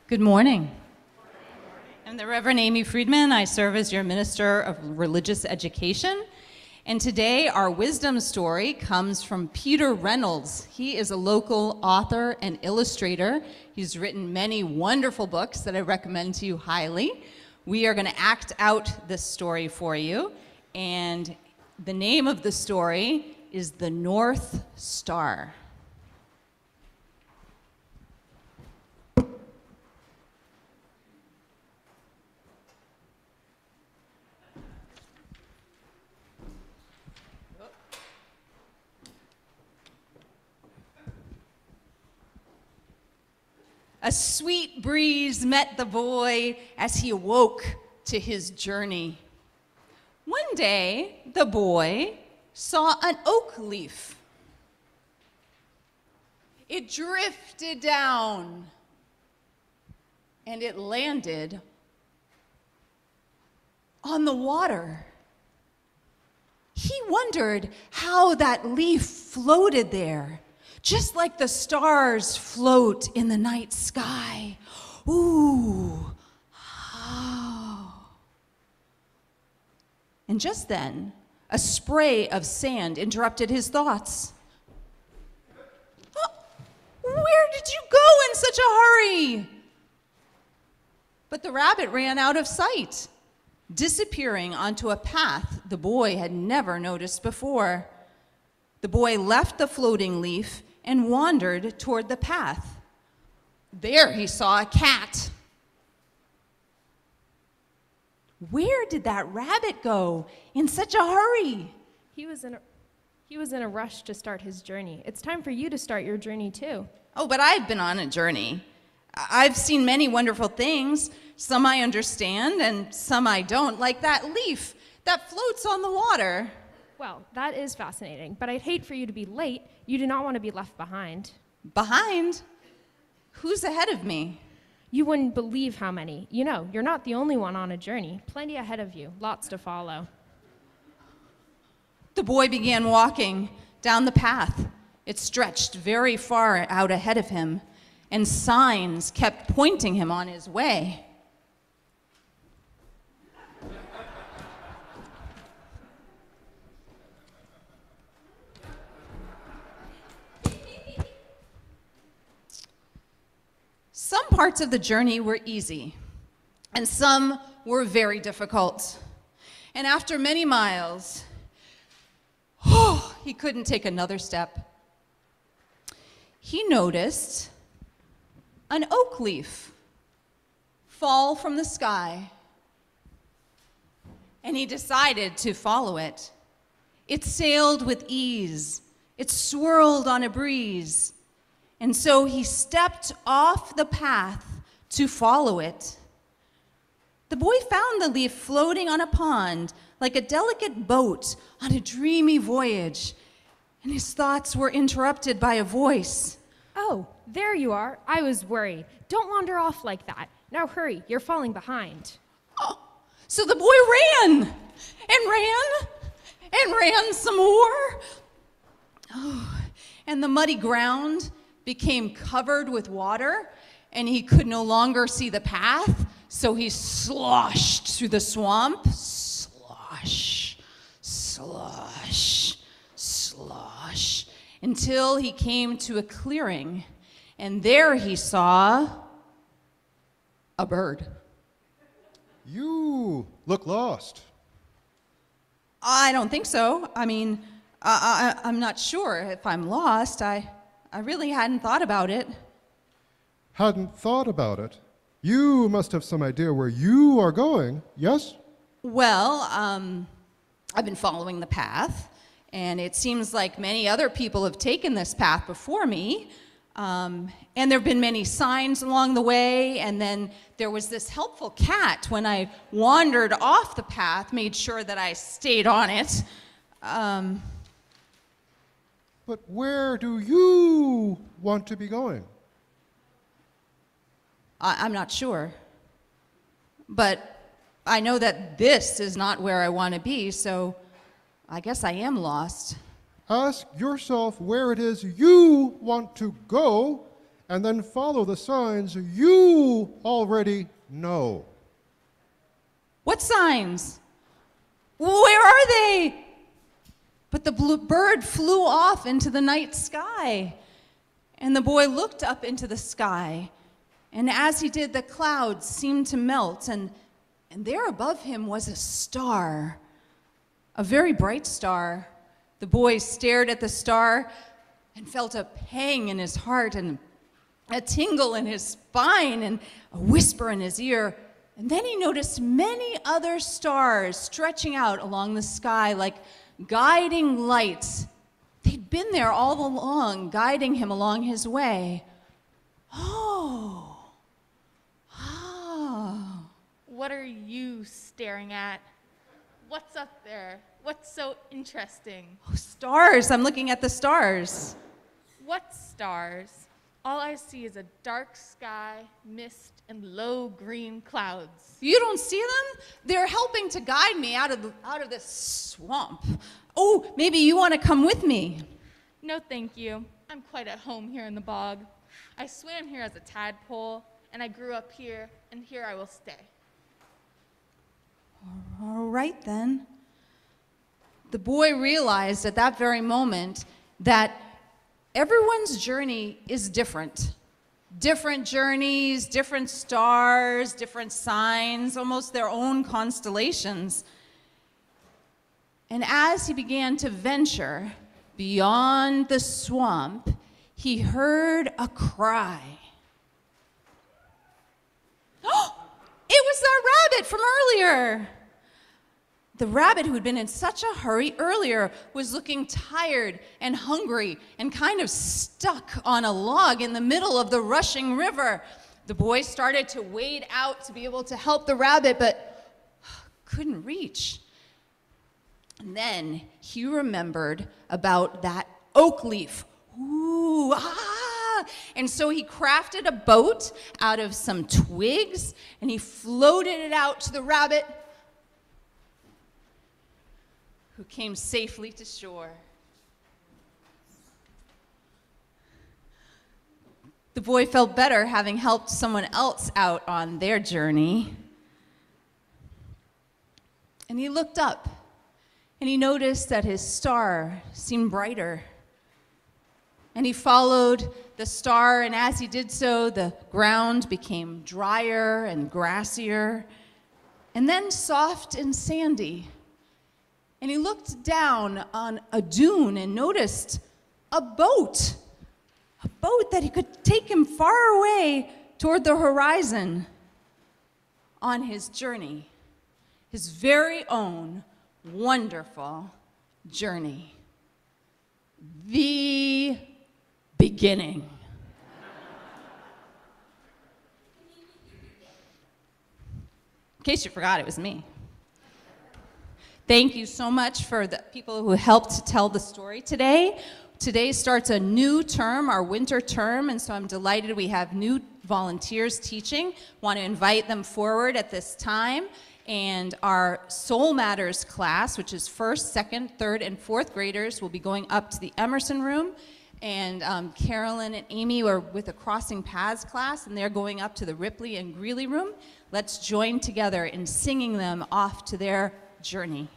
Good morning. I'm the Reverend Amy Friedman. I serve as your Minister of Religious Education. And today our wisdom story comes from Peter Reynolds. He is a local author and illustrator. He's written many wonderful books that I recommend to you highly. We are going to act out this story for you. And the name of the story is The North Star. A sweet breeze met the boy as he awoke to his journey. One day, the boy saw an oak leaf. It drifted down, and it landed on the water. He wondered how that leaf floated there, just like the stars float in the night sky. Ooh, oh. And just then, a spray of sand interrupted his thoughts. Oh, where did you go in such a hurry? But the rabbit ran out of sight, disappearing onto a path the boy had never noticed before. The boy left the floating leaf and wandered toward the path. There he saw a cat. Where did that rabbit go in such a hurry? He was in a rush to start his journey. It's time for you to start your journey too. Oh, but I've been on a journey. I've seen many wonderful things. Some I understand and some I don't, like that leaf that floats on the water. Well, that is fascinating, but I'd hate for you to be late. You do not want to be left behind. Behind? Who's ahead of me? You wouldn't believe how many. You know, you're not the only one on a journey. Plenty ahead of you, lots to follow. The boy began walking down the path. It stretched very far out ahead of him, and signs kept pointing him on his way. Some parts of the journey were easy, and some were very difficult. And after many miles, he couldn't take another step. He noticed an oak leaf fall from the sky, and he decided to follow it. It sailed with ease. It swirled on a breeze. And so he stepped off the path to follow it. The boy found the leaf floating on a pond like a delicate boat on a dreamy voyage, and his thoughts were interrupted by a voice. Oh, there you are. I was worried. Don't wander off like that. Now hurry, you're falling behind. Oh, so the boy ran and ran and ran some more. Oh, and the muddy ground became covered with water, and he could no longer see the path, so he sloshed through the swamp. Slosh, slosh, slosh, until he came to a clearing, and there he saw a bird. You look lost. I don't think so. I mean, I'm not sure if I'm lost. I really hadn't thought about it. Hadn't thought about it? You must have some idea where you are going, yes? Well, I've been following the path, and it seems like many other people have taken this path before me. And there have been many signs along the way, and then there was this helpful cat when I wandered off the path, made sure that I stayed on it. But where do you want to be going? I'm not sure. But I know that this is not where I want to be, so I guess I am lost. Ask yourself where it is you want to go and then follow the signs you already know. What signs? Where are they? But the bird flew off into the night sky, and the boy looked up into the sky, and as he did, the clouds seemed to melt, and there above him was a star, a very bright star. The boy stared at the star and felt a pang in his heart and a tingle in his spine and a whisper in his ear. And then he noticed many other stars stretching out along the sky like guiding lights. They'd been there all along, guiding him along his way. Oh. What are you staring at? What's up there? What's so interesting? Oh, stars. I'm looking at the stars. What stars? All I see is a dark sky, mist, and low green clouds. You don't see them? They're helping to guide me out of this swamp. Oh, maybe you want to come with me. No, thank you. I'm quite at home here in the bog. I swam here as a tadpole, and I grew up here, and here I will stay. All right, then. The boy realized at that very moment that everyone's journey is different. Different journeys, different stars, different signs, almost their own constellations. And as he began to venture beyond the swamp, he heard a cry. Oh! It was that rabbit from earlier. The rabbit who had been in such a hurry earlier was looking tired and hungry and kind of stuck on a log in the middle of the rushing river. The boy started to wade out to be able to help the rabbit, but couldn't reach. And then he remembered about that oak leaf. Ooh, And so he crafted a boat out of some twigs, and he floated it out to the rabbit, who came safely to shore. The boy felt better having helped someone else out on their journey. And he looked up, and he noticed that his star seemed brighter. And he followed the star, and as he did so, the ground became drier and grassier, and then soft and sandy. And he looked down on a dune and noticed a boat that he could take him far away toward the horizon on his journey, his very own wonderful journey. The beginning. In case you forgot, it was me. Thank you so much for the people who helped to tell the story today. Today starts a new term, our winter term, and so I'm delighted we have new volunteers teaching. Want to invite them forward at this time. And our Soul Matters class, which is first, second, third, and fourth graders, will be going up to the Emerson room. And Carolyn and Amy are with the Crossing Paths class, and they're going up to the Ripley and Greeley room. Let's join together in singing them off to their journey.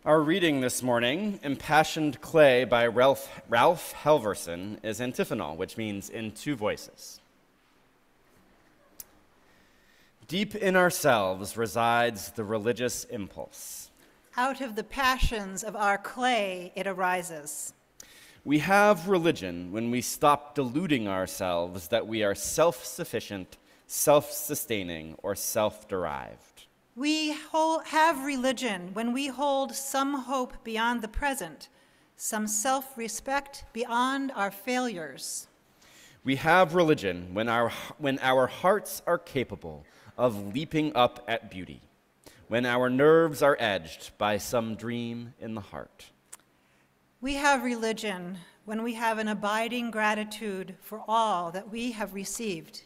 Our reading this morning, Impassioned Clay by Ralph Halverson, is antiphonal, which means in two voices. Deep in ourselves resides the religious impulse. Out of the passions of our clay it arises. We have religion when we stop deluding ourselves that we are self-sufficient, self-sustaining, or self-derived. We have religion when we hold some hope beyond the present, some self-respect beyond our failures. We have religion when our hearts are capable of leaping up at beauty, when our nerves are edged by some dream in the heart. We have religion when we have an abiding gratitude for all that we have received.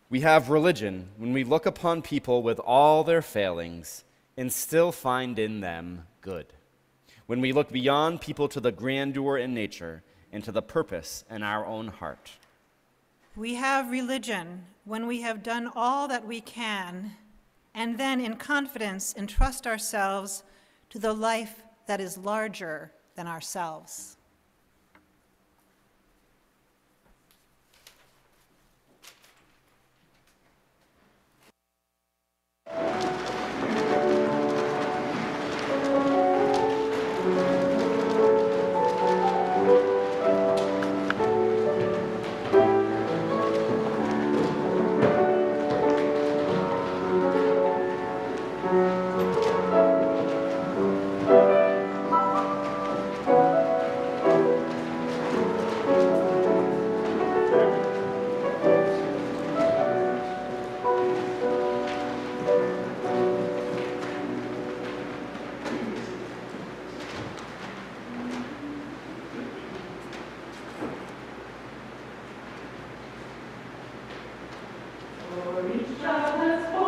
We have religion when we look upon people with all their failings and still find in them good. When we look beyond people to the grandeur in nature and to the purpose in our own heart. We have religion when we have done all that we can and then in confidence entrust ourselves to the life that is larger than ourselves. For each child has born.